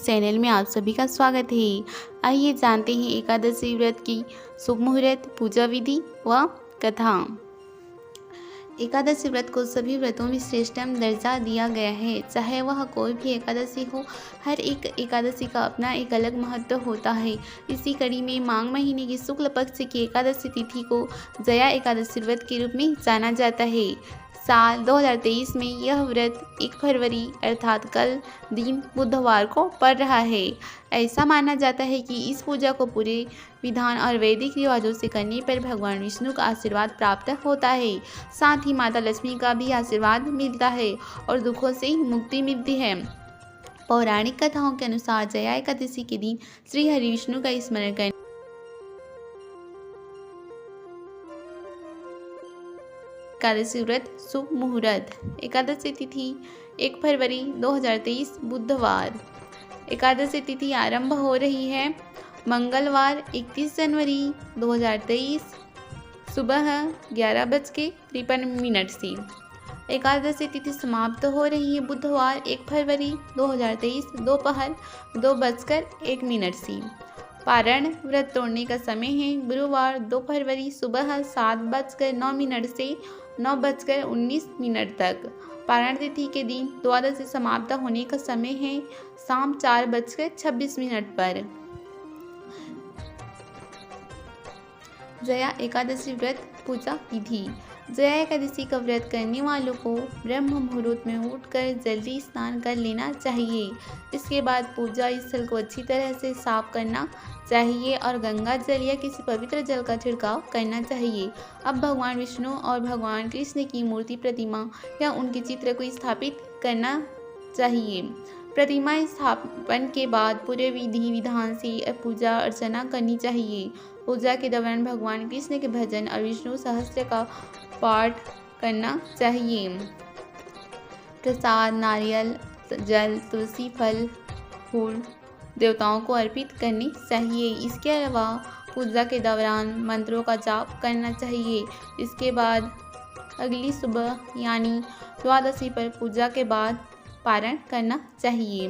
Channel में आप सभी का स्वागत है। आइए जानते हैं एकादशी व्रत की शुभ मुहूर्त, पूजा विधि व कथा। एकादशी व्रत को सभी व्रतों में श्रेष्ठतम दर्जा दिया गया है। चाहे वह कोई भी एकादशी हो, हर एक एकादशी का अपना एक अलग महत्व होता है। इसी कड़ी में माघ महीने की शुक्ल पक्ष की एकादशी तिथि को जया एकादशी व्रत के रूप में जाना जाता है। साल 2023 में यह व्रत 1 फरवरी अर्थात कल दिन बुधवार को पड़ रहा है। ऐसा माना जाता है कि इस पूजा को पूरे विधान और वैदिक रिवाजों से करने पर भगवान विष्णु का आशीर्वाद प्राप्त होता है। साथ ही माता लक्ष्मी का भी आशीर्वाद मिलता है और दुखों से मुक्ति मिलती है। पौराणिक कथाओं के अनुसार जया एकादशी के दिन श्री हरि विष्णु का स्मरण करने एकादशी व्रत शुभ मुहूर्त। एकादशी तिथि 1 फरवरी 2023 बुधवार। एकादशी तिथि आरंभ हो रही है मंगलवार 31 जनवरी 2023 सुबह 11:53 से। एकादशी तिथि समाप्त हो रही है बुधवार 1 फरवरी 2023 दोपहर 2:01 से। पारण व्रत तोड़ने का समय है गुरुवार 2 फरवरी सुबह 7:09 से 9:19 तक। पारण तिथि के दिन द्वादशी समाप्त होने का समय है शाम 4:26 पर। जया एकादशी व्रत पूजा विधि। जया एकादशी का व्रत करने वालों को ब्रह्म मुहूर्त में उठकर जल्दी स्नान कर लेना चाहिए। इसके बाद पूजा स्थल को अच्छी तरह से साफ करना चाहिए और गंगा जल या किसी पवित्र जल का छिड़काव करना चाहिए। अब भगवान विष्णु और भगवान कृष्ण की मूर्ति, प्रतिमा या उनके चित्र को स्थापित करना चाहिए। प्रतिमा स्थापन के बाद पूरे विधि विधान से पूजा अर्चना करनी चाहिए। पूजा के दौरान भगवान कृष्ण के भजन और विष्णु सहस्त्र का पाठ करना चाहिए। प्रसाद, नारियल, जल, तुलसी, फल, फूल देवताओं को अर्पित करने चाहिए। इसके अलावा पूजा के दौरान मंत्रों का जाप करना चाहिए। इसके बाद अगली सुबह यानी द्वादशी पर पूजा के बाद पारण करना चाहिए।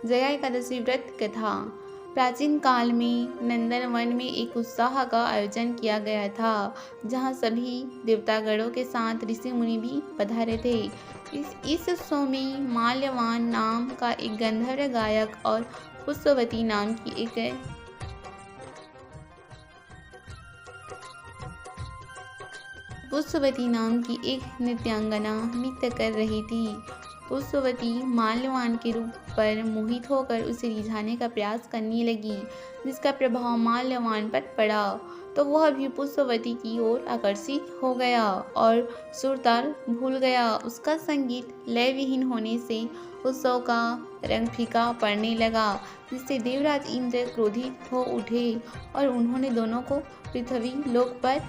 जया एकादशी व्रत कथा। प्राचीन काल में नंदनवन में एक उत्सव का आयोजन किया गया था, जहां सभी देवतागणों के साथ ऋषि मुनि भी पधारे थे। इस उत्सव में माल्यवान नाम का एक गंधर्व गायक और पुष्पवती नाम की एक नृत्यांगना नृत्य कर रही थी। पुष्पवती माल्यवान के रूप पर मोहित होकर उसे रिझाने का प्रयास करने लगी, जिसका प्रभाव माल्यवान पर पड़ा तो वह भी पुष्पवती की ओर आकर्षित हो गया और सुरताल भूल गया। उसका संगीत लय विहीन होने से उत्सव का रंग फीका पड़ने लगा, जिससे देवराज इंद्र क्रोधित हो उठे और उन्होंने दोनों को पृथ्वी लोक पर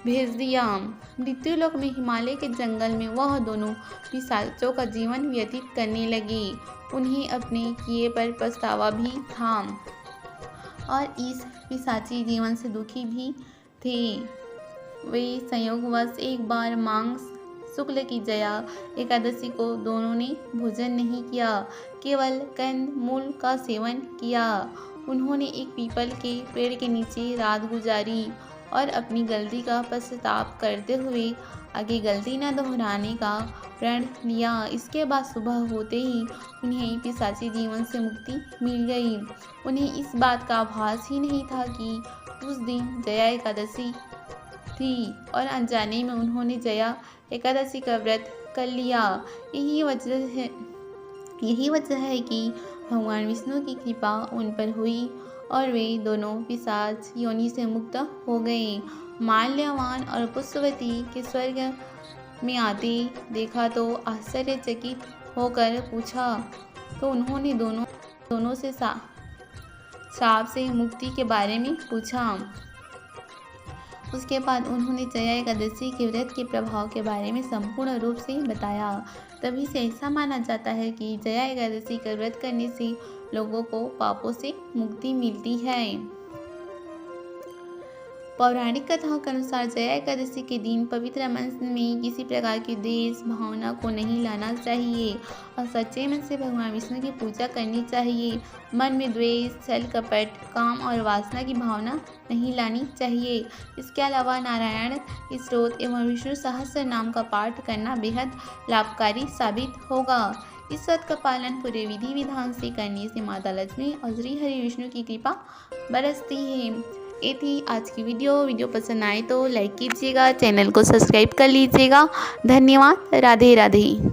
भेज दिया। मृत्युलोक में हिमालय के जंगल में वह दोनों पिशाचों का जीवन व्यतीत करने लगे। उन्हें अपने किए पर पछतावा भी था और इस पिशाची जीवन से दुखी भी थे। वे संयोगवश एक बार माघ शुक्ल की जया एकादशी को दोनों ने भोजन नहीं किया, केवल कंद मूल का सेवन किया। उन्होंने एक पीपल के पेड़ के नीचे रात गुजारी और अपनी गलती का पश्चाताप करते हुए आगे गलती न दोहराने का प्रण लिया। इसके बाद सुबह होते ही उन्हें पिशाची जीवन से मुक्ति मिल गई। उन्हें इस बात का आभास ही नहीं था कि उस दिन जया एकादशी थी और अनजाने में उन्होंने जया एकादशी का व्रत कर लिया। यही वजह है कि भगवान विष्णु की कृपा उन पर हुई और वे दोनों पिशाच योनि से मुक्त हो गए। माल्यवान और पुष्पवती के स्वर्ग में आते देखा तो आश्चर्यचकित होकर पूछा तो उन्होंने दोनों से शाप से मुक्ति के बारे में पूछा। उसके बाद उन्होंने जया एकादशी के व्रत के प्रभाव के बारे में संपूर्ण रूप से बताया। तभी से ऐसा माना जाता है कि जया एकादशी का व्रत करने से लोगों को पापों से मुक्ति मिलती है। पौराणिक कथाओं के अनुसार जया एकादशी के दिन पवित्र मन में किसी प्रकार की द्वेष भावना को नहीं लाना चाहिए और सच्चे मन से भगवान विष्णु की पूजा करनी चाहिए। मन में द्वेष, छल कपट, काम और वासना की भावना नहीं लानी चाहिए। इसके अलावा नारायण स्तोत्र एवं विष्णु सहस्त्र नाम का पाठ करना बेहद लाभकारी साबित होगा। इस व्रत का पालन पूरे विधि विधान से करने से माता लक्ष्मी और श्री हरि विष्णु की कृपा बरसती है। ये थी आज की वीडियो पसंद आए तो लाइक कीजिएगा, चैनल को सब्सक्राइब कर लीजिएगा। धन्यवाद। राधे राधे।